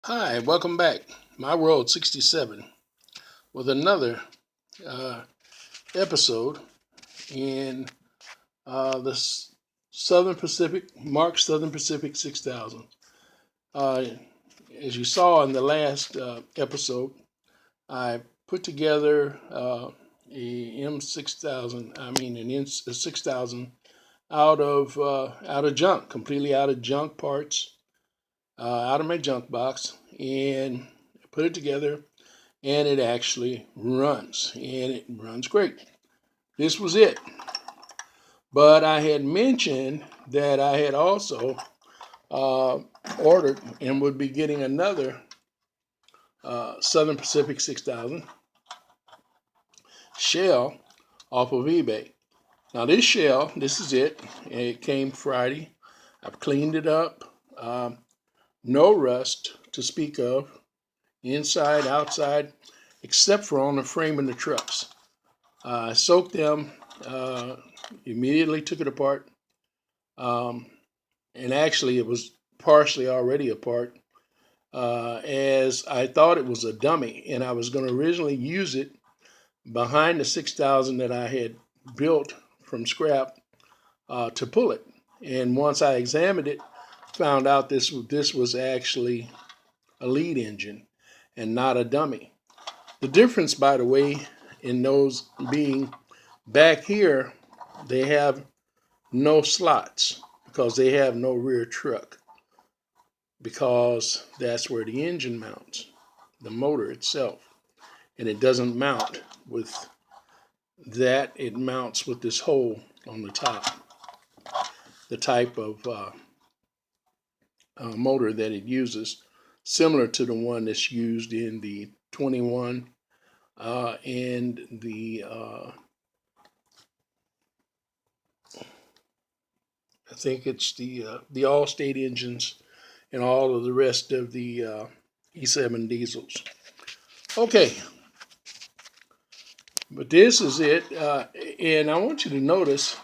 Hi, welcome back. My World 67 with another uh, episode in the Southern Pacific, Marx Southern Pacific 6000. Uh, as you saw in the last episode, I put together a M6000, an M6000 out of junk, completely out of junk parts, out of my junk box, and put it together and it actually runs, and it runs great. This was it. But I had mentioned that I had also uh, ordered and would be getting another Southern Pacific 6000 shell off of eBay. Now, this shell, this is it. It came Friday. I've cleaned it up. No rust to speak of, inside, outside, except for on the frame in the trucks. I soaked them, uh, immediately took it apart, um, and actually it was partially already apart, as I thought it was a dummy, and I was going to originally use it behind the 6000 that I had built from scrap to pull it. And once I examined it, found out this was actually a lead engine and not a dummy. The difference, by the way, in those being back here, they have no slots because they have no rear truck, because that's where the engine mounts, the motor itself. And it doesn't mount with that, it mounts with this hole on the top, the type of motor that it uses, similar to the one that's used in the 21 and I think it's the All-State engines and all of the rest of the E7 diesels. Okay, but this is it, and I want you to notice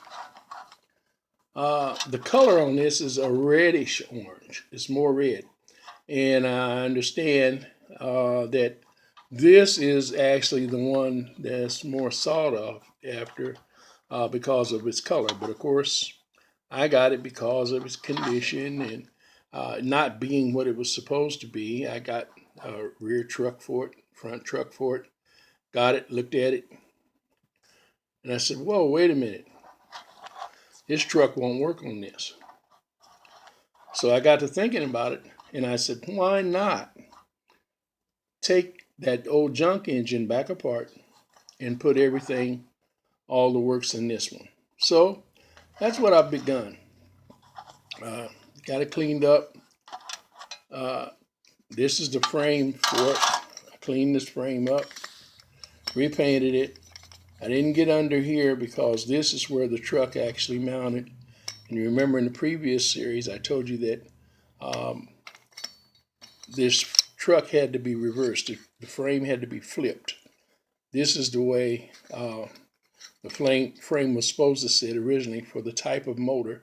the color on this is a reddish orange. It's more red, and I understand that this is actually the one that's more sought after because of its color. But of course, I got it because of its condition and not being what it was supposed to be. I got a rear truck for it, front truck for it. Got it, looked at it, and I said, "Whoa, wait a minute! This truck won't work on this." So I got to thinking about it, and I said, "Why not take that old junk engine back apart and put everything, all the works in this one?" So that's what I've begun. Uh, got it cleaned up. Uh, this is the frame for it. I cleaned this frame up, repainted it. I didn't get under here because this is where the truck actually mounted. And you remember in the previous series, I told you that um, this truck had to be reversed. The frame had to be flipped. This is the way the frame was supposed to sit originally for the type of motor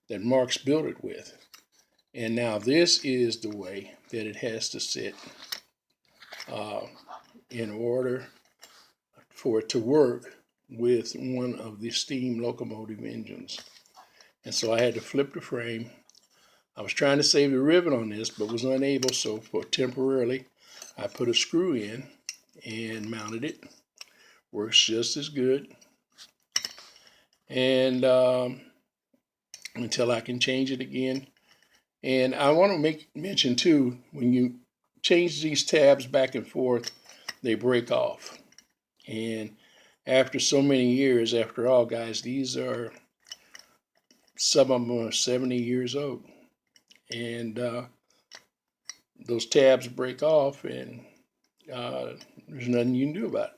that Marx built it with. And now this is the way that it has to sit uh, in order for it to work with one of the steam locomotive engines. And so I had to flip the frame. I was trying to save the rivet on this, but was unable, so for temporarily, I put a screw in and mounted it. Works just as good. And until I can change it again. And I want to mention too, when you change these tabs back and forth, they break off. And after so many years, after all, guys, some of them are 70 years old. And those tabs break off, and there's nothing you can do about it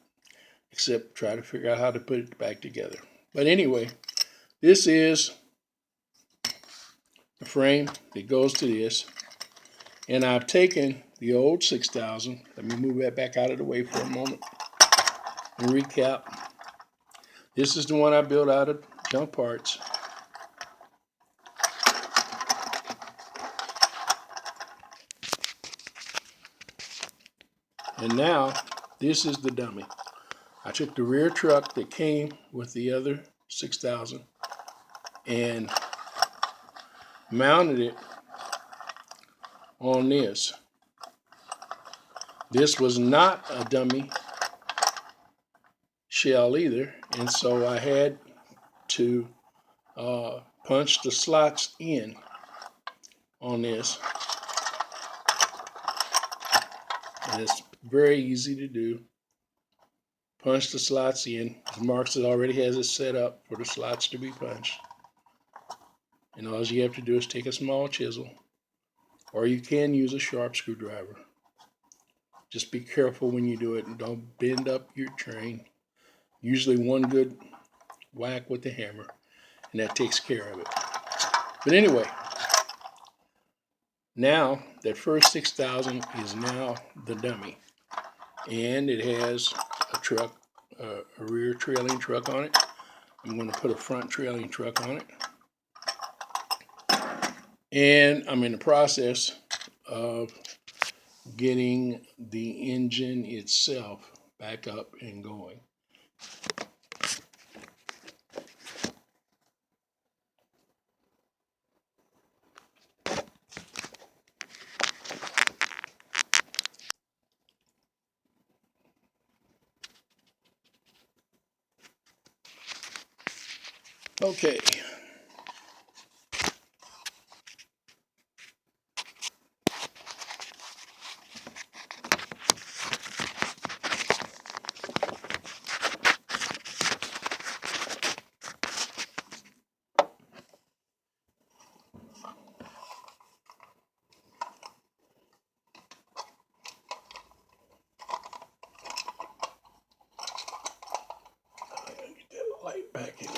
except try to figure out how to put it back together. But anyway, this is the frame that goes to this. And I've taken the old 6000. Let me move that back out of the way for a moment and recap. This is the one I built out of junk parts. And now this is the dummy. I took the rear truck that came with the other 6000 and mounted it on this. This was not a dummy shell either, and so I had to punch the slots in on this, and it's very easy to do. Punch the slots in. Marx already has it set up for the slots to be punched, and all you have to do is take a small chisel, or you can use a sharp screwdriver. Just be careful when you do it and don't bend up your train. Usually one good whack with the hammer, and that takes care of it. But anyway, now that first 6000 is now the dummy, and it has a truck, a rear trailing truck on it. I'm going to put a front trailing truck on it, and I'm in the process of getting the engine itself back up and going. Okay. Get that light back in here.